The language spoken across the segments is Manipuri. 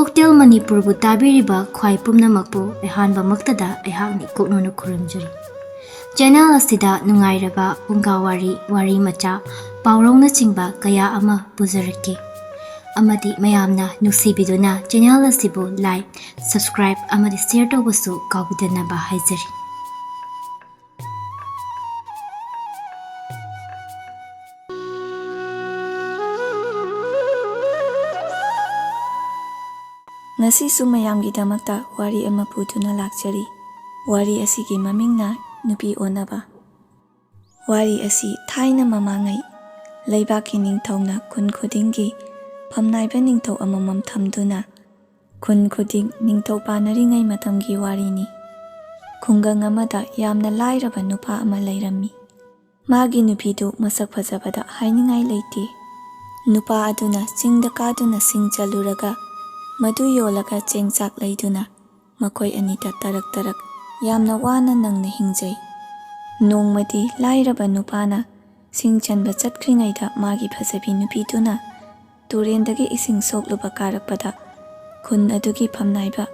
ꯀꯣꯛꯇꯦꯜ ꯃꯅꯤꯄꯨꯔꯕꯨ ꯇꯥꯕꯤꯔꯤꯕ ꯈ꯭ꯋꯥꯏ ꯄꯨꯝꯅꯃꯛꯄꯨ ꯑꯍꯥꯟꯕꯃꯛꯇꯗ ꯑꯩꯍꯥꯛꯅ ꯀꯣꯛꯅꯨꯅ ꯈꯨꯔꯨꯝꯖꯔꯤ꯫ ꯆꯦꯅꯦꯜ ꯑꯁꯤꯗ ꯅꯨꯡꯉꯥꯏꯔꯕ ꯐꯨꯡꯒꯥꯋꯥꯔꯤ, ꯋꯥꯔꯤ ꯃꯆꯥ, ꯄꯥꯎꯔꯧꯅꯆꯤꯡꯕ ꯀꯌꯥ ꯑꯃ ꯄꯨꯖꯔꯛꯀꯦ ꯑꯃꯗꯤ ꯃꯌꯥꯝꯅ ꯅꯨꯡꯁꯤꯕꯤꯗꯨꯅ ꯆꯦꯅꯦꯜ ꯑꯁꯤꯕꯨ ꯂꯥꯏꯛ, ꯁꯕꯁꯀ꯭ꯔꯥꯏꯕ ꯑꯃꯗꯤ ꯁꯦꯌꯔ ꯇꯧꯕꯁꯨ ꯀꯥꯎꯕꯤꯗꯅꯕ ꯍꯥꯏꯖꯔꯤ꯫ ꯉꯁꯤꯁꯨ ꯃꯌꯥꯝꯒꯤꯗꯃꯛꯇ ꯋꯥꯔꯤ ꯑꯃ ꯄꯨꯗꯨꯅ ꯂꯥꯛꯆꯔꯤ꯫ ꯋꯥꯔꯤ ꯑꯁꯤꯒꯤ ꯃꯃꯤꯡꯅ ꯅꯨꯄꯤ ꯑꯣꯟꯅꯕ꯫ ꯋꯥꯔꯤ ꯑꯁꯤ ꯊꯥꯏꯅ ꯃꯃꯥꯡꯉꯩ ꯂꯩꯕꯥꯛꯀꯤ ꯅꯤꯡꯊꯧꯅ ꯈꯨꯟ ꯈꯨꯗꯤꯡꯒꯤ ꯐꯝꯅꯥꯏꯕ ꯅꯤꯡꯊꯧ ꯑꯃꯃꯝ ꯊꯝꯗꯨꯅ ꯈꯨꯟ ꯈꯨꯗꯤꯡ ꯅꯤꯡꯊꯧ ꯄꯥꯟꯅꯔꯤꯉꯩ ꯃꯇꯝꯒꯤ ꯋꯥꯔꯤꯅꯤ꯫ ꯈꯨꯡꯒꯪ ꯑꯃꯗ ꯌꯥꯝꯅ ꯂꯥꯏꯔꯕ ꯅꯨꯄꯥ ꯑꯃ ꯂꯩꯔꯝꯃꯤ꯫ ꯃꯥꯒꯤ ꯅꯨꯄꯤꯗꯨ ꯃꯁꯛ ꯐꯖꯕꯗ ꯍꯥꯏꯅꯤꯡꯉꯥꯏ ꯂꯩꯇꯦ꯫ ꯅꯨꯄꯥ ꯑꯗꯨꯅ ꯆꯤꯡꯗ ꯀꯥꯗꯨꯅ ꯁꯤꯡ ꯆꯜꯂꯨꯔꯒ ꯃꯗꯨ ꯌꯣꯜꯂꯒ ꯆꯦꯡ ꯆꯥꯛ ꯂꯩꯗꯨꯅ ꯃꯈꯣꯏ ꯑꯅꯤꯗ ꯇꯔꯛ ꯌꯥꯝꯅ ꯋꯥꯅ ꯅꯪꯅ ꯍꯤꯡꯖꯩ꯫ ꯅꯣꯡꯃꯗꯤ ꯂꯥꯏꯔꯕ ꯅꯨꯄꯥꯅ ꯁꯤꯡ ꯆꯟꯕ ꯆꯠꯈ꯭ꯔꯤꯉꯩꯗ ꯃꯥꯒꯤ ꯐꯖꯕꯤ ꯅꯨꯄꯤꯗꯨꯅ ꯇꯨꯔꯦꯟꯗꯒꯤ ꯏꯁꯤꯡ ꯁꯣꯛꯂꯨꯕ ꯀꯥꯔꯛꯄꯗ ꯈꯨꯟ ꯑꯗꯨꯒꯤ ꯐꯝꯅꯥꯏꯕ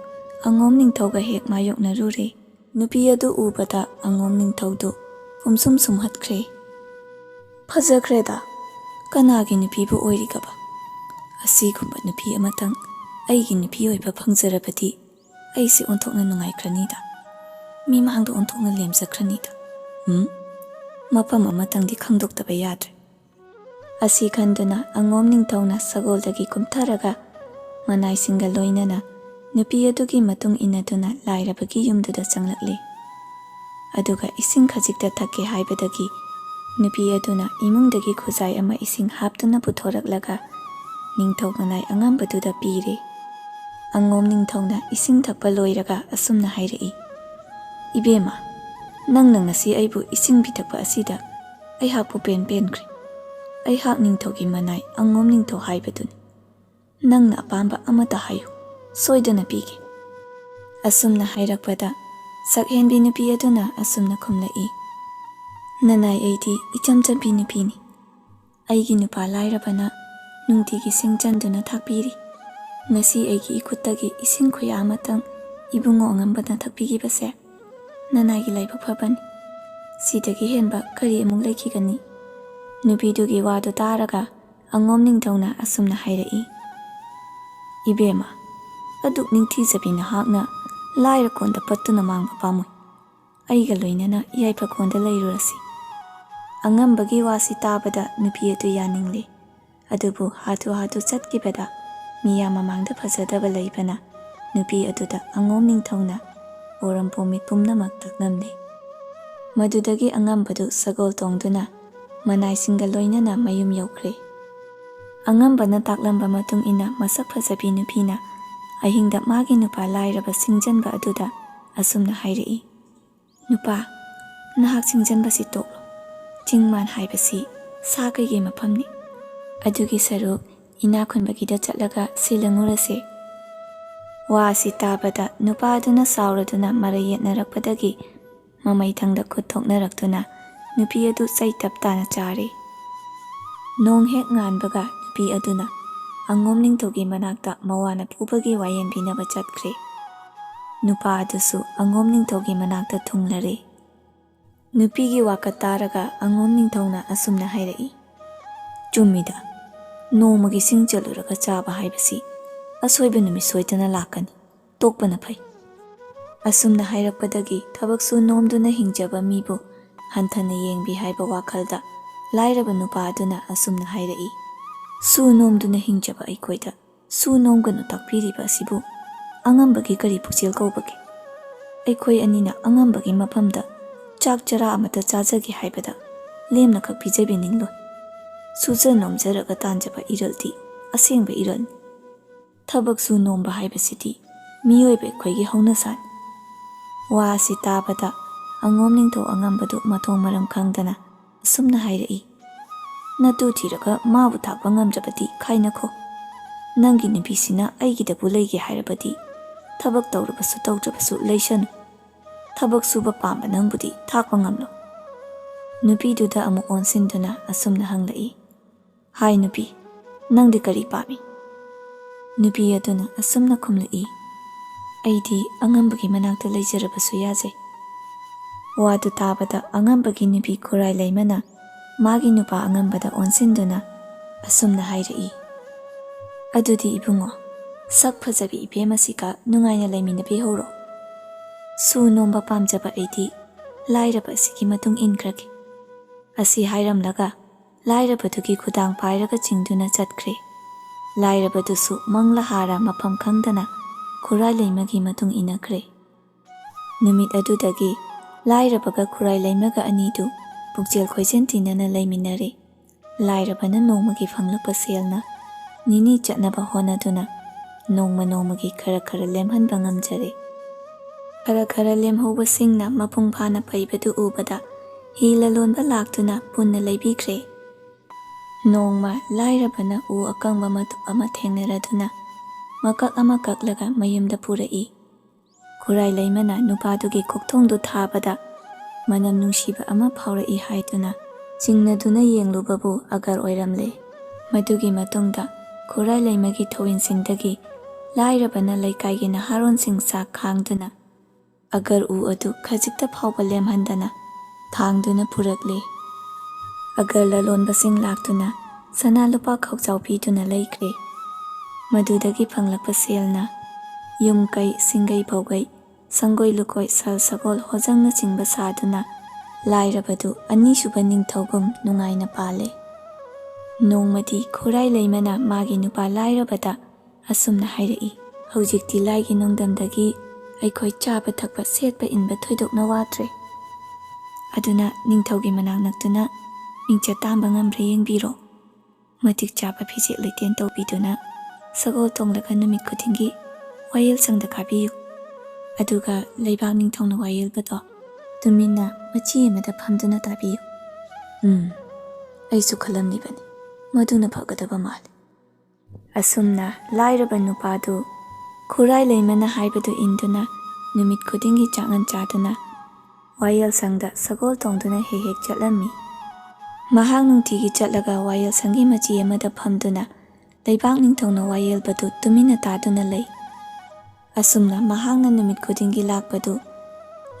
ꯑꯉꯣꯝ ꯅꯤꯡꯊꯧꯒ ꯍꯦꯛ ꯃꯥꯌꯣꯛꯅꯔꯨꯔꯦ꯫ ꯅꯨꯄꯤ ꯑꯗꯨ ꯎꯕꯗ ꯑꯉꯣꯝ ꯅꯤꯡꯊꯧꯗꯨ ꯄꯨꯝꯁꯨꯝ ꯁꯨꯝꯍꯠꯈ꯭ꯔꯦ꯫ "ꯐꯖꯈ꯭ꯔꯦꯗ, ꯀꯅꯥꯒꯤ ꯅꯨꯄꯤꯕꯨ ꯑꯣꯏꯔꯤꯒꯕ? ꯑꯁꯤꯒꯨꯝꯕ ꯅꯨꯄꯤ ꯑꯃꯇꯪ ꯑꯩꯒꯤ ꯅꯨꯄꯤ ꯑꯣꯏꯕ ꯐꯪꯖꯔꯕꯗꯤ ꯑꯩꯁꯦ ꯑꯣꯟꯊꯣꯛꯅ ꯅꯨꯡꯉꯥꯏꯈ꯭ꯔꯅꯤꯗ, ꯃꯤꯃꯥꯡꯗ ꯑꯣꯟꯊꯣꯛꯅ ꯂꯦꯝꯖꯈ꯭ꯔꯅꯤꯗ꯫ ꯃꯐꯝ ꯑꯃꯇꯪꯗꯤ ꯈꯪꯗꯣꯛꯇꯕ ꯌꯥꯗ꯭ꯔꯦ"꯫ ꯑꯁꯤ ꯈꯟꯗꯨꯅ ꯑꯉꯣꯝ ꯅꯤꯡꯊꯧꯅ ꯁꯒꯣꯜꯗꯒꯤ ꯀꯨꯝꯊꯔꯒ ꯃꯅꯥꯏꯁꯤꯡꯒ ꯂꯣꯏꯅꯅ ꯅꯨꯄꯤ ꯑꯗꯨꯒꯤ ꯃꯇꯨꯡ ꯏꯟꯅꯗꯨꯅ ꯂꯥꯏꯔꯕꯒꯤ ꯌꯨꯝꯗꯨꯗ ꯆꯪꯂꯛꯂꯦ꯫ ꯑꯗꯨꯒ ꯏꯁꯤꯡ ꯈꯖꯤꯛꯇ ꯊꯛꯀꯦ ꯍꯥꯏꯕꯗꯒꯤ ꯅꯨꯄꯤ ꯑꯗꯨꯅ ꯏꯃꯨꯡꯗꯒꯤ ꯈꯨꯖꯥꯏ ꯑꯃ ꯏꯁꯤꯡ ꯍꯥꯞꯇꯨꯅ ꯄꯨꯊꯣꯔꯛꯂꯒ ꯅꯤꯡꯊꯧ ꯃꯅꯥꯏ ꯑꯉꯝꯕꯗꯨꯗ ꯄꯤꯔꯦ꯫ ꯑꯉꯣꯝ ꯅꯤꯡꯊꯧꯅ ꯏꯁꯤꯡ ꯊꯛꯄ ꯂꯣꯏꯔꯒ ꯑꯁꯨꯝꯅ ꯍꯥꯏꯔꯛꯏ, "ꯏꯕꯦꯝꯃ, ꯅꯪꯅ ꯉꯁꯤ ꯑꯩꯕꯨ ꯏꯁꯤꯡ ꯄꯤꯊꯛꯄ ꯑꯁꯤꯗ ꯑꯩꯍꯥꯛꯄꯨ ꯄꯦꯟꯈ꯭ꯔꯦ꯫ ꯑꯩꯍꯥꯛ ꯅꯤꯡꯊꯧꯒꯤ ꯃꯅꯥꯏ ꯑꯉꯣꯝ ꯅꯤꯡꯊꯧ ꯍꯥꯏꯕꯗꯨꯅꯤ꯫ ꯅꯪꯅ ꯑꯄꯥꯝꯕ ꯑꯃꯇ ꯍꯥꯏꯌꯨ, ꯁꯣꯏꯗꯅ ꯄꯤꯒꯦ"꯫ ꯑꯁꯨꯝꯅ ꯍꯥꯏꯔꯛꯄꯗ ꯁꯛꯍꯦꯟꯕꯤ ꯅꯨꯄꯤ ꯑꯗꯨꯅ ꯑꯁꯨꯝꯅ ꯈꯨꯝꯂꯛꯏ, "ꯅꯅꯥꯏ, ꯑꯩꯗꯤ ꯏꯆꯝ ꯆꯝꯕꯤ ꯅꯨꯄꯤꯅꯤ꯫ ꯑꯩꯒꯤ ꯅꯨꯄꯥ ꯂꯥꯏꯔꯕꯅ ꯅꯨꯡꯇꯤꯒꯤ ꯁꯤꯡ ꯆꯟꯗꯨꯅ ꯊꯥꯛꯄꯤꯔꯤ꯫ ꯉꯁꯤ ꯑꯩꯒꯤ ꯏꯈꯨꯠꯇꯒꯤ ꯏꯁꯤꯡ ꯈꯨꯌꯥ ꯑꯃꯇꯪ ꯏꯕꯨꯡꯉꯣ ꯑꯉꯝꯕꯅ ꯊꯛꯄꯤꯈꯤꯕꯁꯦ ꯅꯅꯥꯏꯒꯤ ꯂꯥꯏꯕꯛ ꯐꯕꯅꯤ꯫ ꯁꯤꯗꯒꯤ ꯍꯦꯟꯕ ꯀꯔꯤ ꯑꯃꯨꯛ ꯂꯩꯈꯤꯒꯅꯤ"꯫ ꯅꯨꯄꯤꯗꯨꯒꯤ ꯋꯥꯗꯨ ꯇꯥꯔꯒ ꯑꯉꯣꯝ ꯅꯤꯡꯊꯧꯅ ꯑꯁꯨꯝꯅ ꯍꯥꯏꯔꯛꯏ, "ꯏꯕꯦꯝꯃ, ꯑꯗꯨꯛ ꯅꯤꯡꯊꯤꯖꯕꯤ ꯅꯍꯥꯛꯅ ꯂꯥꯏꯔꯀꯣꯟꯗ ꯄꯠꯇꯨꯅ ꯃꯥꯡꯕ ꯄꯥꯝꯃꯣꯏ꯫ ꯑꯩꯒ ꯂꯣꯏꯅꯅ ꯌꯥꯏꯐꯀꯣꯟꯗ ꯂꯩꯔꯨꯔꯁꯤ"꯫ ꯑꯉꯝꯕꯒꯤ ꯋꯥꯁꯤ ꯇꯥꯕꯗ ꯅꯨꯄꯤ ꯑꯗꯨ ꯌꯥꯅꯤꯡꯂꯦ꯫ ꯑꯗꯨꯕꯨ ꯍꯥꯊꯨ ꯆꯠꯈꯤꯕꯗ ꯃꯤꯌꯥꯝ ꯃꯃꯥꯡꯗ ꯐꯖꯗꯕ ꯂꯩꯕꯅ ꯅꯨꯄꯤ ꯑꯗꯨꯗ ꯑꯉꯣꯝ ꯅꯤꯡꯊꯧꯅ ꯄꯣꯔꯝꯄꯣꯝꯃꯤꯠ ꯄꯨꯝꯅꯃꯛ ꯇꯛꯂꯝꯂꯦ꯫ ꯃꯗꯨꯗꯒꯤ ꯑꯉꯝꯕꯗꯨ ꯁꯒꯣꯜ ꯇꯣꯡꯗꯨꯅ ꯃꯅꯥꯏꯁꯤꯡꯒ ꯂꯣꯏꯅꯅ ꯃꯌꯨꯝ ꯌꯧꯈ꯭ꯔꯦ꯫ ꯑꯉꯝꯕꯅ ꯇꯥꯛꯂꯝꯕ ꯃꯇꯨꯡ ꯏꯟꯅ ꯃꯁꯛ ꯐꯖꯕꯤ ꯅꯨꯄꯤꯅ ꯑꯍꯤꯡꯗ ꯃꯥꯒꯤ ꯅꯨꯄꯥ ꯂꯥꯏꯔꯕ ꯁꯤꯡꯖꯟꯕ ꯑꯗꯨꯗ ꯑꯁꯨꯝꯅ ꯍꯥꯏꯔꯛꯏ, "ꯅꯨꯄꯥ, ꯅꯍꯥꯛ ꯁꯤꯡꯖꯟꯕꯁꯤ ꯇꯣꯛꯂꯣ꯫ ꯆꯤꯡ-ꯃꯥꯟ ꯍꯥꯏꯕꯁꯤ ꯁꯥ ꯀꯩꯒꯤ ꯃꯐꯝꯅꯤ꯫ ꯑꯗꯨꯒꯤ ꯁꯔꯨꯛ ꯏꯅꯥꯛ ꯈꯨꯟꯕꯒꯤꯗ ꯆꯠꯂꯒ ꯁꯤꯜꯂꯉꯨꯔꯁꯦ"꯫ ꯋꯥ ꯑꯁꯤ ꯇꯥꯕꯗ ꯅꯨꯄꯥ ꯑꯗꯨꯅ ꯁꯥꯎꯔꯗꯨꯅ ꯃꯔꯩ ꯌꯦꯠꯅꯔꯛꯄꯗꯒꯤ ꯃꯃꯩꯊꯪꯗ ꯈꯨꯠ ꯊꯣꯛꯅꯔꯛꯇꯨꯅ ꯅꯨꯄꯤ ꯑꯗꯨ ꯆꯩ ꯇꯞ ꯇꯥꯅ ꯆꯥꯔꯦ꯫ ꯅꯣꯡ ꯍꯦꯛ ꯉꯥꯟꯕꯒ ꯅꯨꯄꯤ ꯑꯗꯨꯅ ꯑꯉꯣꯝ ꯅꯤꯡꯊꯧꯒꯤ ꯃꯅꯥꯛꯇ ꯃꯋꯥꯅ ꯄꯨꯕꯒꯤ ꯋꯥꯌꯦꯜ ꯕꯤꯅꯕ ꯆꯠꯈ꯭ꯔꯦ꯫ ꯅꯨꯄꯥ ꯑꯗꯨꯁꯨ ꯑꯉꯣꯝ ꯅꯤꯡꯊꯧꯒꯤ ꯃꯅꯥꯛꯇ ꯊꯨꯡꯂꯔꯦ꯫ ꯅꯨꯄꯤꯒꯤ ꯋꯥꯀꯠ ꯇꯥꯔꯒ ꯑꯉꯣꯝ ꯅꯤꯡꯊꯧꯅ ꯑꯁꯨꯝꯅ ꯍꯥꯏꯔꯛꯏ, "ꯆꯨꯝꯃꯤꯗ, ꯅꯣꯡꯃꯒꯤ ꯁꯤꯡ ꯆꯠꯂꯨꯔꯒ ꯆꯥꯕ ꯍꯥꯏꯕꯁꯤ ꯑꯁꯣꯏꯕ ꯅꯨꯃꯤꯠ ꯁꯣꯏꯗꯅ ꯂꯥꯛꯀꯅꯤ, ꯇꯣꯛꯄꯅ ꯐꯩ"꯫ ꯑꯁꯨꯝꯅ ꯍꯥꯏꯔꯛꯄꯗꯒꯤ ꯊꯕꯛꯁꯨ ꯅꯣꯝꯗꯨꯅ ꯍꯤꯡꯖꯕ ꯃꯤꯕꯨ ꯍꯟꯊꯅ ꯌꯦꯡꯕꯤ ꯍꯥꯏꯕ ꯋꯥꯈꯜꯗ ꯂꯥꯏꯔꯕ ꯅꯨꯄꯥ ꯑꯗꯨꯅ ꯑꯁꯨꯝꯅ ꯍꯥꯏꯔꯛꯏ, "ꯁꯨ ꯅꯣꯝꯗꯨꯅ ꯍꯤꯡꯖꯕ ꯑꯩꯈꯣꯏꯗ ꯁꯨ ꯅꯣꯝꯒꯅꯨ ꯇꯥꯛꯄꯤꯔꯤꯕ ꯑꯁꯤꯕꯨ ꯑꯉꯝꯕꯒꯤ ꯀꯔꯤ ꯄꯨꯛꯆꯦꯜ ꯀꯧꯕꯒꯦ? ꯑꯩꯈꯣꯏ ꯑꯅꯤꯅ ꯑꯉꯝꯕꯒꯤ ꯃꯐꯝꯗ ꯆꯥꯛ ꯆꯔꯥ ꯑꯃꯇ ꯆꯥꯖꯒꯦ ꯍꯥꯏꯕꯗ ꯂꯦꯝꯅꯈꯛ ꯄꯤꯖꯕꯤꯅꯤꯡꯂꯣꯏ꯫ ꯁꯨꯖ ꯅꯣꯝꯖꯔꯒ ꯇꯥꯟꯖꯕ ꯏꯔꯜꯗꯤ ꯑꯁꯦꯡꯕ ꯏꯔꯜꯅꯤ꯫ ꯊꯕꯛ ꯁꯨ ꯅꯣꯝꯕ ꯍꯥꯏꯕꯁꯤꯗꯤ ꯃꯤꯑꯣꯏꯕ ꯑꯩꯈꯣꯏꯒꯤ ꯍꯧꯅꯁꯥꯅꯤ"꯫ ꯋꯥ ꯑꯁꯤ ꯇꯥꯕꯗ ꯑꯉꯣꯝ ꯅꯤꯡꯊꯧ ꯑꯉꯝꯕꯗꯨ ꯃꯊꯣꯡ ꯃꯔꯝ ꯈꯪꯗꯅ ꯑꯁꯨꯝꯅ ꯍꯥꯏꯔꯛꯏ, "ꯅꯇꯨ ꯊꯤꯔꯒ ꯃꯥꯕꯨ ꯊꯥꯛꯄ ꯉꯝꯗ꯭ꯔꯕꯗꯤ ꯈꯥꯏꯅꯈꯣ꯫ ꯅꯪꯒꯤ ꯅꯨꯄꯤꯁꯤꯅ ꯑꯩꯒꯤꯗꯕꯨ ꯂꯩꯒꯦ ꯍꯥꯏꯔꯕꯗꯤ ꯊꯕꯛ ꯇꯧꯔꯕꯁꯨ ꯇꯧꯗ꯭ꯔꯕꯁꯨ ꯂꯩꯁꯅꯨ꯫ ꯊꯕꯛ ꯁꯨꯕ ꯄꯥꯝꯕ ꯅꯪꯕꯨꯗꯤ ꯊꯥꯛꯄ ꯉꯝꯂꯣ"꯫ ꯅꯨꯄꯤꯗꯨꯗ ꯑꯃꯨꯛ ꯑꯣꯟꯁꯤꯟꯗꯨꯅ ꯑꯁꯨꯝꯅ ꯍꯪꯂꯛꯏ, "ꯍꯥꯏ ꯅꯨꯄꯤ, ꯅꯪꯗꯤ ꯀꯔꯤ ꯄꯥꯝꯃꯤ"꯫ ꯅꯨꯄꯤ ꯑꯗꯨꯅ ꯑꯁꯨꯝꯅ ꯈꯨꯝꯂꯛꯏ, ꯑꯩꯗꯤ ꯑꯉꯝꯕꯒꯤ ꯃꯅꯥꯛꯇ ꯂꯩꯖꯔꯕꯁꯨ ꯌꯥꯖꯩ꯫ ꯋꯥꯗꯨ ꯇꯥꯕꯗ ꯑꯉꯝꯕꯒꯤ ꯅꯨꯄꯤ ꯈꯨꯔꯥꯏ ꯂꯩꯃꯅ ꯃꯥꯒꯤ ꯅꯨꯄꯥ ꯑꯉꯝꯕꯗ ꯑꯣꯟꯁꯤꯟꯗꯨꯅ ꯑꯁꯨꯝꯅ ꯍꯥꯏꯔꯛꯏ, ꯑꯗꯨꯗꯤ ꯏꯕꯨꯡꯉꯣ, ꯁꯛ ꯐꯖꯕꯤ ꯏꯕꯦꯝꯃꯁꯤꯒ ꯅꯨꯡꯉꯥꯏꯅ ꯂꯩꯃꯤꯟꯅꯕꯤꯍꯧꯔꯣ꯫ ꯁꯨ ꯅꯣꯝꯕ ꯄꯥꯝꯖꯕ ꯑꯩꯗꯤ ꯂꯥꯏꯔꯕ ꯑꯁꯤꯒꯤ ꯃꯇꯨꯡ ꯏꯟꯈ꯭ꯔꯒꯦ꯫ ꯑꯁꯤ ꯍꯥꯏꯔꯝꯂꯒ ꯂꯥꯏꯔꯕꯗꯨꯒꯤ ꯈꯨꯗꯥꯡ ꯄꯥꯏꯔꯒ ꯆꯤꯡꯗꯨꯅ ꯆꯠꯈ꯭ꯔꯦ꯫ ꯂꯥꯏꯔꯕꯗꯨꯁꯨ ꯃꯪꯂꯥ ꯍꯥꯔꯥ ꯃꯐꯝ ꯈꯪꯗꯅ ꯈꯨꯔꯥꯏ ꯂꯩꯃꯒꯤ ꯃꯇꯨꯡ ꯏꯟꯅꯈ꯭ꯔꯦ꯫ ꯅꯨꯃꯤꯠ ꯑꯗꯨꯗꯒꯤ ಲಾಯಿರಬಗ ಖುರಾಯಿ ಲೈಮಗ ಅನೀದು ಪುಕ್ಜೆಲ್ ಖೊಯ್ಜೆನ್ ತಿನ್ನನ ಲೈಮಿನ್ನರೆ ಲಾಯಿರಬನ ನೋಮಗಿ ಫಂಗ್ಲಪ ಸೇಲ್ನ ನಿನಿ ಚಟ್ನಬ ಹೋನದುನ ನೋಮಗಿ ಖರ ಖರ ಲೆಮ್ಹನ್ಬ ngамಜರೆ ಖರ ಖರ ಲೆಮ್ಹೌಬಸಿಂಗ್ನ ಮಪುಂಗ್ ಫಾನ ಪೈಬದು ಉಬದ ಹಿ ಲಲೋನ್ಬ ಲಾಕ್ತುನ ಪುನ್ನ ಲೈಬಿಖ್ರೆ ನೋಂಗ್ಮ ಲಾಯಿರಬನ ಉ ಅಕಂಗ್ಬ ಮತು ಅಮ ಥೇಂಗ್ನರದುನ ಮಕಕ್ ಅಮ ಕಕ್ಲಗ ಮಯುಮ್ದ ಪುರಯಿ ಖುರಾಯಿ ಲೈಮನ ನುಪಾದುಗಿ ಕೊಕ್ಥೋಂಗ್ದು ಥಾಬದ ಮನಂ ನುಂಶಿಬ ಅಮ ಫಾವ್ರಯಿ ಹಾಯ್ದುನ ಚಿಂಗ್ನದುನ ಯೇಂಗ್ಲುಬಬು ಅಗರ್ ಒಯ್ರಮ್ಲೆ ಮದುಗಿ ಮತುಂಗ್ದ ಖುರಾಯಿ ಲೈಮಗಿ ಥೋಯಿನ್ಸಿಂಗ್ದಗಿ ಲಾಯಿರಬನ ಲೈಕಾಯಿಗಿ ನಹಾರೋನ್ಸಿಂಗ್ ಸಾ ಖಾಂಗ್ದುನ ಅಗರ್ ಉ ಅದು ಖಜಿಕ್ತ ಫಾವ್ಬ ಲೆಮ್ಹಂದನ ಥಾಂಗ್ದುನ ಪುರಕ್ಲೆ ಅಗರ್ ಲಲೋನ್ಬಸಿಂಗ್ ಲಾಕ್ತುನ ಸನಾ ಲುಪಾ ಖೌಚಾವ್ ಪೀದುನ ಲೈಖ್ರೆ ಮದುದಗಿ ಫಂಗ್ಲಪ ಸೇಲ್ನ ꯌꯨꯝ ꯀꯩ ꯁꯤꯡꯒꯩ ꯐꯧꯒꯩ ꯁꯪꯒꯣꯏ ꯂꯨꯀꯣꯏ ꯁꯜ ꯁꯒꯣꯜ ꯍꯣꯖꯪꯅꯆꯤꯡꯕ ꯁꯥꯗꯨꯅ ꯂꯥꯏꯔꯕꯗꯨ ꯑꯅꯤꯁꯨꯕ ꯅꯤꯡꯊꯧꯒꯨꯝ ꯅꯨꯡꯉꯥꯏꯅ ꯄꯥꯜꯂꯦ꯫ ꯅꯣꯡꯃꯗꯤ ꯈꯨꯔꯥꯏ ꯂꯩꯃꯅ ꯃꯥꯒꯤ ꯅꯨꯄꯥ ꯂꯥꯏꯔꯕꯗ ꯑꯁꯨꯝꯅ ꯍꯥꯏꯔꯛꯏ, ꯍꯧꯖꯤꯛꯇꯤ ꯂꯥꯏꯒꯤ ꯅꯣꯡꯗꯝꯗꯒꯤ ꯑꯩꯈꯣꯏ ꯆꯥꯕ ꯊꯛꯄ ꯁꯦꯠꯄ ꯏꯟꯕ ꯊꯣꯏꯗꯣꯛꯅ ꯋꯥꯗ꯭ꯔꯦ꯫ ꯑꯗꯨꯅ ꯅꯤꯡꯊꯧꯒꯤ ꯃꯅꯥꯛ ꯅꯛꯇꯨꯅ ꯃꯤꯡꯆꯠ ꯇꯥꯟꯕ ꯉꯝꯕ꯭ꯔꯥ ꯌꯦꯡꯕꯤꯔꯣ꯫ ꯃꯇꯤꯛ ꯆꯥꯕ ꯐꯤꯖꯦꯠ ꯂꯩꯇꯦꯟ ꯇꯧꯕꯤꯗꯨꯅ ꯁꯒꯣꯜ ꯇꯣꯡꯂꯒ ꯅꯨꯃꯤꯠ ꯈꯨꯗꯤꯡꯒꯤ ꯋꯥꯌꯦꯜꯁꯪꯗ ꯀꯥꯕꯤꯌꯨ꯫ ꯑꯗꯨꯒ ꯂꯩꯕꯥꯛ ꯅꯤꯡꯊꯧꯅ ꯋꯥꯌꯦꯜꯕꯗꯣ ꯇꯨꯃꯤꯟꯅ ꯃꯆꯤ ꯑꯃꯗ ꯐꯝꯗꯨꯅ ꯇꯥꯕꯤꯌꯨ꯫ ꯑꯩꯁꯨ ꯈꯜꯂꯝꯂꯤꯕꯅꯤ, ꯃꯗꯨꯅ ꯐꯒꯗꯕ ꯃꯥꯜꯂꯤ꯫ ꯑꯁꯨꯝꯅ ꯂꯥꯏꯔꯕ ꯅꯨꯄꯥꯗꯨ ꯈꯨꯔꯥꯏ ꯂꯩꯃꯅ ꯍꯥꯏꯕꯗꯨ ꯏꯟꯗꯨꯅ ꯅꯨꯃꯤꯠ ꯈꯨꯗꯤꯡꯒꯤ ꯆꯥꯛꯅꯟ ꯆꯥꯗꯨꯅ ꯋꯥꯌꯦꯜꯁꯪꯗ ꯁꯒꯣꯜ ꯇꯣꯡꯗꯨꯅ ꯍꯦꯛ ꯍꯦꯛ ꯆꯠꯂꯝꯃꯤ꯫ ꯃꯍꯥꯛ ꯅꯨꯡꯇꯤꯒꯤ ꯆꯠꯂꯒ ꯋꯥꯌꯦꯜꯁꯪꯒꯤ ꯃꯆꯤ ꯑꯃꯗ ꯐꯝꯗꯨꯅ ꯂꯩꯕꯥꯛ ꯅꯤꯡꯊꯧꯅ ꯋꯥꯌꯦꯜꯕꯗꯨ ꯇꯨꯃꯤꯟꯅ ꯇꯥꯗꯨꯅ ꯂꯩ꯫ ꯑꯁꯨꯝꯅ ꯃꯍꯥꯛꯅ ꯅꯨꯃꯤꯠ ꯈꯨꯗꯤꯡꯒꯤ ꯂꯥꯛꯄꯗꯨ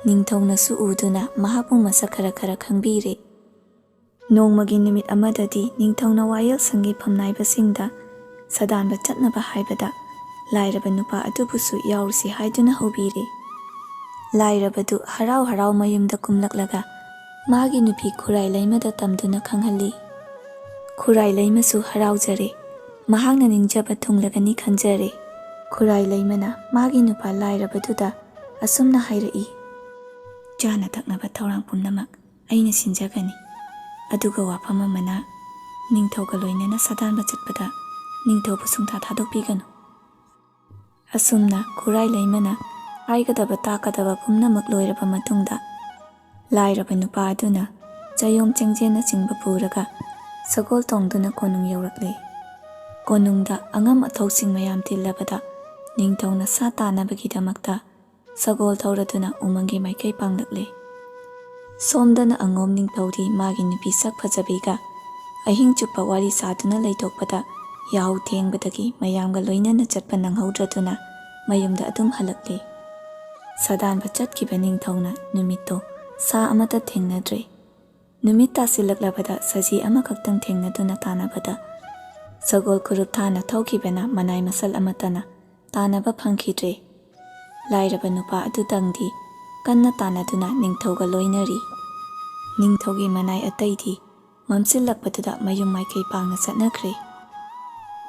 ꯅꯤꯡꯊꯧꯅꯁꯨ ꯎꯗꯨꯅ ꯃꯍꯥꯛꯄꯨ ꯃꯁꯛ ꯈꯔ ꯈꯔ ꯈꯪꯕꯤꯔꯦ꯫ ꯅꯣꯡꯃꯒꯤ ꯅꯨꯃꯤꯠ ꯑꯃꯗꯗꯤ ꯅꯤꯡꯊꯧꯅ ꯋꯥꯌꯦꯜꯁꯪꯒꯤ ꯐꯝꯅꯥꯏꯕꯁꯤꯡꯗ ꯁꯗꯥꯟꯕ ꯆꯠꯅꯕ ꯍꯥꯏꯕꯗ ꯂꯥꯏꯔꯕ ꯅꯨꯄꯥ ꯑꯗꯨꯕꯨꯁꯨ ꯌꯥꯎꯔꯨꯁꯤ ꯍꯥꯏꯗꯨꯅ ꯍꯧꯕꯤꯔꯦ꯫ ꯂꯥꯏꯔꯕꯗꯨ ꯍꯔꯥꯎ ꯍꯔꯥꯎ ꯃꯌꯨꯝꯗ ꯀꯨꯝꯂꯛꯂꯒ ꯃꯥꯒꯤ ꯅꯨꯄꯤ ꯈꯨꯔꯥꯏ ꯂꯩꯃꯗ ꯇꯝꯗꯨꯅ ꯈꯪꯍꯜꯂꯤ꯫ ꯈꯨꯔꯥꯏ ꯂꯩꯃꯁꯨ ꯍꯔꯥꯎꯖꯔꯦ, ꯃꯍꯥꯛꯅ ꯅꯤꯡꯖꯕ ꯊꯨꯡꯂꯒꯅꯤ ꯈꯟꯖꯔꯦ꯫ ꯈꯨꯔꯥꯏ ꯂꯩꯃꯅ ꯃꯥꯒꯤ ꯅꯨꯄꯥ ꯂꯥꯏꯔꯕꯗꯨꯗ ꯑꯁꯨꯝꯅ ꯍꯥꯏꯔꯛꯏ, ꯆꯥꯅ ꯊꯛꯅꯕ ꯊꯧꯔꯥꯡ ꯄꯨꯝꯅꯃꯛ ꯑꯩꯅ ꯁꯤꯟꯖꯒꯅꯤ꯫ ꯑꯗꯨꯒ ꯋꯥꯐꯝ ꯑꯃꯅ, ꯅꯤꯡꯊꯧꯒ ꯂꯣꯏꯅꯅ ꯁꯗꯥꯟꯕ ꯆꯠꯄꯗ ꯅꯤꯡꯊꯧꯕꯨ ꯁꯨꯡꯊꯥ ꯊꯥꯗꯣꯛꯄꯤꯒꯅꯨ꯫ ꯑꯁꯨꯝꯅ ꯈꯨꯔꯥꯏ ꯂꯩꯃꯅ ꯍꯥꯏꯒꯗꯕ ꯇꯥꯛꯀꯗꯕ ꯄꯨꯝꯅꯃꯛ ꯂꯣꯏꯔꯕ ꯃꯇꯨꯡꯗ ಲಾಯಿರಬ ನುಪಾ ꯑꯗꯨꯅ ꯆꯌꯣꯝ ꯆꯦꯡꯖꯦꯟꯅꯆꯤꯡꯕ ꯄꯨꯔꯒ ꯁꯒꯣꯜ ꯇꯣꯡꯗꯨꯅ ꯀꯣꯅꯨꯡ ꯌꯧꯔꯛꯂꯦ꯫ ꯀꯣꯅꯨꯡꯗ ꯑꯉꯝ ꯑꯊꯧꯁꯤꯡ ꯃꯌꯥꯝ ꯇꯤꯜꯂꯕꯗ ꯅꯤꯡꯊꯧꯅ ꯁꯥ ꯇꯥꯟꯅꯕꯒꯤꯗꯃꯛꯇ ꯁꯒꯣꯜ ꯊꯧꯔꯗꯨꯅ ꯎꯃꯪꯒꯤ ꯃꯥꯏꯀꯩ ꯄꯥꯡꯂꯛꯂꯦ꯫ ꯁꯣꯝꯗꯅ ꯑꯉꯣꯝ ꯅꯤꯡꯊꯧꯗꯤ ꯃꯥꯒꯤ ꯅꯨꯄꯤ ꯁꯛ ꯐꯖꯕꯤꯒ ꯑꯍꯤꯡ ꯆꯨꯞꯄ ꯋꯥꯔꯤ ꯁꯥꯗꯨꯅ ꯂꯩꯊꯣꯛꯄꯗ ꯌꯥꯍꯧ ꯊꯦꯡꯕꯗꯒꯤ ꯃꯌꯥꯝꯒ ꯂꯣꯏꯅꯅ ꯆꯠꯄ ꯅꯪꯍꯧꯗ꯭ꯔꯗꯨꯅ ꯃꯌꯨꯝꯗ ꯑꯗꯨꯝ ꯍꯜꯂꯛꯂꯦ꯫ ꯁꯗꯥꯟꯕ ꯆꯠꯈꯤꯕ ꯅꯤꯡꯊꯧꯅ ꯅꯨꯃꯤꯠꯇꯣ ꯁꯥ ꯑꯃꯠꯇ ꯊꯦꯡꯅꯗ꯭ꯔꯦ꯫ ꯅꯨꯃꯤꯠ ꯇꯥꯁꯤꯜꯂꯛꯂꯕꯗ ꯁꯖꯤ ꯑꯃꯈꯛꯇꯪ ꯊꯦꯡꯅꯗꯨꯅ ꯇꯥꯟꯅꯕꯗ ꯁꯒꯣꯜ ꯈꯨꯔꯨꯞ ꯊꯥꯅ ꯊꯧꯈꯤꯕꯅ ꯃꯅꯥꯏ ꯃꯁꯜ ꯑꯃꯠꯇꯅ ꯇꯥꯟꯅꯕ ꯐꯪꯈꯤꯗ꯭ꯔꯦ꯫ ꯂꯥꯏꯔꯕ ꯅꯨꯄꯥ ꯑꯗꯨꯇꯪꯗꯤ ꯀꯟꯅ ꯇꯥꯟꯅꯗꯨꯅ ꯅꯤꯡꯊꯧꯒ ꯂꯣꯏꯅꯔꯤ꯫ ꯅꯤꯡꯊꯧꯒꯤ ꯃꯅꯥꯏ ꯑꯇꯩꯗꯤ ꯃꯝꯁꯤꯜꯂꯛꯄꯗꯨꯗ ꯃꯌꯨꯝ ꯃꯥꯏꯀꯩ ꯄꯥꯡꯅ ꯆꯠꯅꯈ꯭ꯔꯦ꯫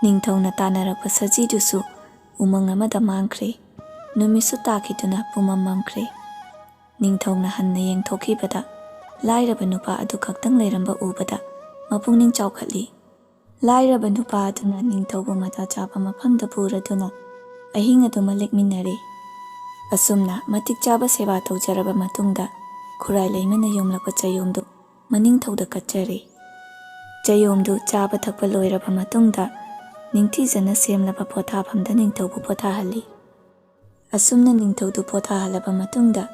ꯅꯤꯡꯊꯧꯅ ꯇꯥꯟꯅꯔꯛꯄ ꯁꯖꯤꯗꯨꯁꯨ ꯎꯃꯪ ꯑꯃꯗ ꯃꯥꯡꯈ꯭ꯔꯦ꯫ ꯅꯨꯃꯤꯠꯁꯨ ꯇꯥꯈꯤꯗꯨꯅ ꯄꯨꯃꯝ ꯃꯝꯈ꯭ꯔꯦ꯫ ꯅꯤꯡꯊꯧꯅ ꯍꯟꯅ ꯌꯦꯡꯊꯣꯛꯈꯤꯕꯗ ꯂꯥꯏꯔꯕ ꯅꯨꯄꯥ ꯑꯗꯨ ꯈꯛꯇꯪ ꯂꯩꯔꯝꯕ ꯎꯕꯗ ꯃꯄꯨꯛꯅꯤꯡ ꯆꯥꯎꯈꯠꯂꯤ꯫ ꯂꯥꯏꯔꯕ ꯅꯨꯄꯥ ꯑꯗꯨꯅ ꯅꯤꯡꯊꯧꯕꯨ ꯃꯇꯥ ꯆꯥꯕ ꯃꯐꯝꯗ ꯄꯨꯔꯗꯨꯅ ꯑꯍꯤꯡ ꯑꯗꯨꯃ ꯂꯦꯛꯃꯤꯟꯅꯔꯦ꯫ ꯑꯁꯨꯝꯅ ꯃꯇꯤꯛ ꯆꯥꯕ ꯁꯦꯕꯥ ꯇꯧꯖꯔꯕ ꯃꯇꯨꯡꯗ ꯈꯨꯔꯥꯏ ꯂꯩꯃꯅ ꯌꯣꯝꯂꯛꯄ ꯆꯌꯣꯝꯗꯨ ꯃꯅꯤꯡꯊꯧꯗ ꯀꯠꯆꯔꯦ꯫ ꯆꯌꯣꯝꯗꯨ ꯆꯥꯕ ꯊꯛꯄ ꯂꯣꯏꯔꯕ ꯃꯇꯨꯡꯗ ꯅꯤꯡꯊꯤꯖꯅ ꯁꯦꯝꯂꯕ ꯄꯣꯊꯥꯐꯝꯗ ꯅꯤꯡꯊꯧꯕꯨ ꯄꯣꯊꯥꯍꯜꯂꯤ꯫ ꯑꯁꯨꯝꯅ ꯅꯤꯡꯊꯧꯗꯨ ꯄꯣꯊꯥꯍꯜꯂꯕ ꯃꯇꯨꯡꯗ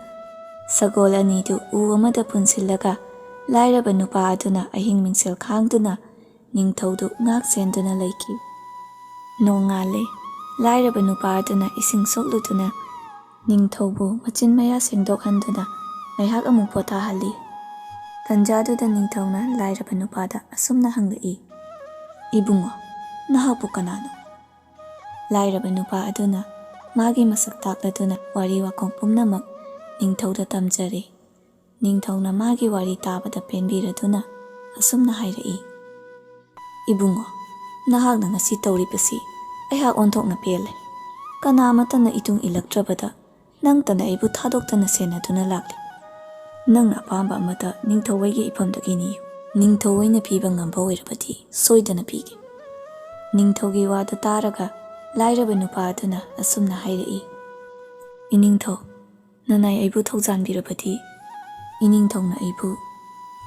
ꯁꯒꯣꯜ ꯑꯅꯤꯗꯨ ꯎ ꯑꯃꯗ ꯄꯨꯟꯁꯤꯜꯂꯒ ꯂꯥꯏꯔꯕ ꯅꯨꯄꯥ ꯑꯗꯨꯅ ꯑꯍꯤꯡ ꯃꯤꯡꯁꯦꯜ ꯈꯥꯡꯗꯨꯅ ꯅꯤꯡꯊꯧꯗꯨ ꯉꯥꯛ ꯁꯦꯟꯗꯨꯅ ꯂꯩꯈꯤ꯫ ꯅꯣꯡꯉꯥꯜꯂꯦ꯫ ꯂꯥꯏꯔꯕ ꯅꯨꯄꯥ ꯑꯗꯨꯅ ꯏꯁꯤꯡ ꯁꯣꯛꯂꯨꯗꯨꯅ ꯅꯤꯡꯊꯧꯕꯨ ꯃꯆꯤꯟ ꯃꯌꯥ ꯁꯦꯡꯗꯣꯛꯍꯟꯗꯨꯅ ꯉꯥꯏꯍꯥꯛ ꯑꯃꯨꯛ ꯄꯣꯊꯥꯍꯜꯂꯤ꯫ ꯇꯟꯖꯥꯗꯨꯗ ꯅꯤꯡꯊꯧꯅ ꯂꯥꯏꯔꯕ ꯅꯨꯄꯥꯗ ꯑꯁꯨꯝꯅ ꯍꯪꯂꯛꯏ, "ꯏꯕꯨꯡꯉꯣ, ꯅꯍꯥꯛꯄꯨ ꯀꯅꯥꯅꯣ?" ꯂꯥꯏꯔꯕ ꯅꯨꯄꯥ ꯑꯗꯨꯅ ꯃꯥꯒꯤ ꯃꯁꯛ ꯇꯥꯛꯂꯗꯨꯅ ꯋꯥꯔꯤ ꯋꯥꯈꯣꯡ ꯄꯨꯝꯅꯃꯛ ꯅꯤꯡꯊꯧꯗ ꯇꯝꯖꯔꯦ꯫ ꯅꯤꯡꯊꯧꯅ ꯃꯥꯒꯤ ꯋꯥꯔꯤ ꯇꯥꯕꯗ ꯄꯦꯟꯕꯤꯔꯗꯨꯅ ꯑꯁꯨꯝꯅ ꯍꯥꯏꯔꯛꯏ, "ꯏꯕꯨꯡꯉꯣ, ꯅꯍꯥꯛꯅ ꯉꯁꯤ ꯇꯧꯔꯤꯕꯁꯤ ꯑꯩꯍꯥꯛ ꯑꯣꯟꯊꯣꯛꯅ ꯄꯦꯜꯂꯦ꯫ ꯀꯅꯥ ꯑꯃꯠꯇꯅ ꯏꯇꯨꯡ ꯏꯜꯂꯛꯇ꯭ꯔꯕꯗ ꯅꯪꯇꯅ ꯑꯩꯕꯨ ꯊꯥꯗꯣꯛꯇꯅ ꯁꯦꯟꯅꯗꯨꯅ ꯂꯥꯛꯂꯤ꯫ ꯅꯪꯅ ꯑꯄꯥꯝꯕ ꯑꯃꯇ ꯅꯤꯡꯊꯧꯍꯣꯏꯒꯤ ꯏꯐꯝꯗꯒꯤ ꯅꯤꯌꯨ꯫ ꯅꯤꯡꯊꯧꯍꯣꯏꯅ ꯄꯤꯕ ꯉꯝꯕ ꯑꯣꯏꯔꯕꯗꯤ ꯁꯣꯏꯗꯅ ꯄꯤꯒꯦ." ꯅꯤꯡꯊꯧꯒꯤ ꯋꯥꯗꯨ ꯇꯥꯔꯒ ꯂꯥꯏꯔꯕ ꯅꯨꯄꯥ ꯑꯗꯨꯅ ꯑꯁꯨꯝꯅ ꯍꯥꯏꯔꯛꯏ, "ꯏꯅꯤꯡꯊꯧ, ꯅꯅꯥꯏ ꯑꯩꯕꯨ ꯊꯧꯖꯥꯟꯕꯤꯔꯕꯗꯤ ꯏꯅꯤꯡꯊꯧꯅ ꯑꯩꯕꯨ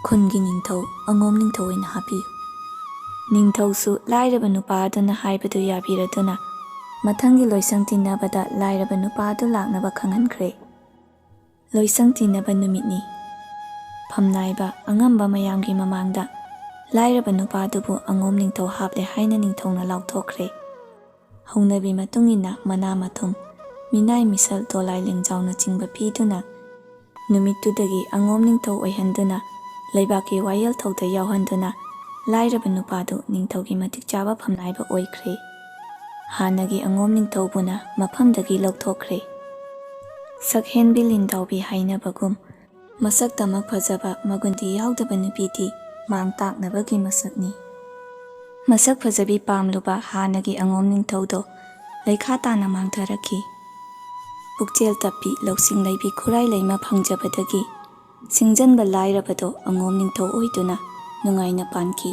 ꯈꯨꯟꯒꯤ ꯅꯤꯡꯊꯧ ꯑꯉꯣꯝ ꯅꯤꯡꯊꯧ ꯑꯣꯏꯅ ꯍꯥꯞꯄꯤꯌꯨ." ꯅꯤꯡꯊꯧꯁꯨ ꯂꯥꯏꯔꯕ ꯅꯨꯄꯥ ꯑꯗꯨꯅ ꯍꯥꯏꯕꯗꯨ ꯌꯥꯕꯤꯔꯗꯨꯅ ꯃꯊꯪꯒꯤ ꯂꯣꯏꯁꯪ ꯇꯤꯟꯅꯕꯗ ꯂꯥꯏꯔꯕ ꯅꯨꯄꯥ ꯑꯗꯨ ꯂꯥꯛꯅꯕ ꯈꯪꯍꯟꯈ꯭ꯔꯦ꯫ ꯂꯣꯏꯁꯪ ꯇꯤꯟꯅꯕ ꯅꯨꯃꯤꯠꯅꯤ꯫ ꯐꯝꯅꯥꯏꯕ ꯑꯉꯝꯕ ꯃꯌꯥꯝꯒꯤ ꯃꯃꯥꯡꯗ ꯂꯥꯏꯔꯕ ꯅꯨꯄꯥꯗꯨꯕꯨ ꯑꯉꯣꯝ ꯅꯤꯡꯊꯧ ꯍꯥꯞꯂꯦ ꯍꯥꯏꯅ ꯅꯤꯡꯊꯧꯅ ꯂꯥꯎꯊꯣꯛꯈ꯭ꯔꯦ꯫ ꯍꯧꯅꯕꯤ ꯃꯇꯨꯡ ꯏꯟꯅ ꯃꯅꯥ ꯃꯊꯨꯝ, ꯃꯤꯅꯥꯏ ꯃꯤꯁꯜ, ꯗꯣꯂꯥꯏ ꯂꯦꯡꯖꯥꯎꯅꯆꯤꯡꯕ ꯄꯤꯗꯨꯅ ꯅꯨꯃꯤꯠꯇꯨꯗꯒꯤ ꯑꯉꯣꯝ ꯅꯤꯡꯊꯧ ꯑꯣꯏꯍꯟꯗꯨꯅ ꯂꯩꯕꯥꯛꯀꯤ ꯋꯥꯌꯦꯜ ꯊꯧꯗ ꯌꯥꯎꯍꯟꯗꯨꯅ ꯂꯥꯏꯔꯕ ꯅꯨꯄꯥꯗꯨ ꯅꯤꯡꯊꯧꯒꯤ ꯃꯇꯤꯛ ꯆꯥꯕ ꯐꯝꯅꯥꯏꯕ ꯑꯣꯏꯈ꯭ꯔꯦ꯫ ꯍꯥꯟꯅꯒꯤ ꯑꯉꯣꯝ ꯅꯤꯡꯊꯧꯕꯨꯅ ꯃꯐꯝꯗꯒꯤ ꯂꯧꯊꯣꯛꯈ꯭ꯔꯦ꯫ ꯁꯛꯍꯦꯟꯕꯤ ꯂꯤꯟꯗꯥꯎꯕꯤ ꯍꯥꯏꯅꯕꯒꯨꯝ ꯃꯁꯛꯇꯃꯛ ꯐꯖꯕ ꯃꯒꯨꯟꯗꯤ ꯌꯥꯎꯗꯕ ꯅꯨꯄꯤꯗꯤ ꯃꯥꯡ ꯇꯥꯛꯅꯕꯒꯤ ꯃꯁꯛꯅꯤ꯫ ꯃꯁꯛ ꯐꯖꯕꯤ ꯄꯥꯝꯂꯨꯕ ꯍꯥꯟꯅꯒꯤ ꯑꯉꯣꯝ ꯅꯤꯡꯊꯧꯗꯣ ꯂꯩꯈꯥ ꯇꯥꯅ ꯃꯥꯡꯊꯔꯛꯈꯤ꯫ ꯄꯨꯛꯆꯦꯜ ꯇꯞꯄꯤ ꯂꯧꯁꯤꯡ ꯂꯩꯕꯤ ꯈꯨꯔꯥꯏ ꯂꯩꯃ ꯐꯪꯖꯕꯗꯒꯤ ꯁꯤꯡꯖꯟꯕ ꯂꯥꯏꯔꯕꯗꯣ ꯑꯉꯣꯝ ꯅꯤꯡꯊꯧ ꯑꯣꯏꯗꯨꯅ ꯅꯨꯡꯉꯥꯏꯅ ꯄꯥꯟꯈꯤ꯫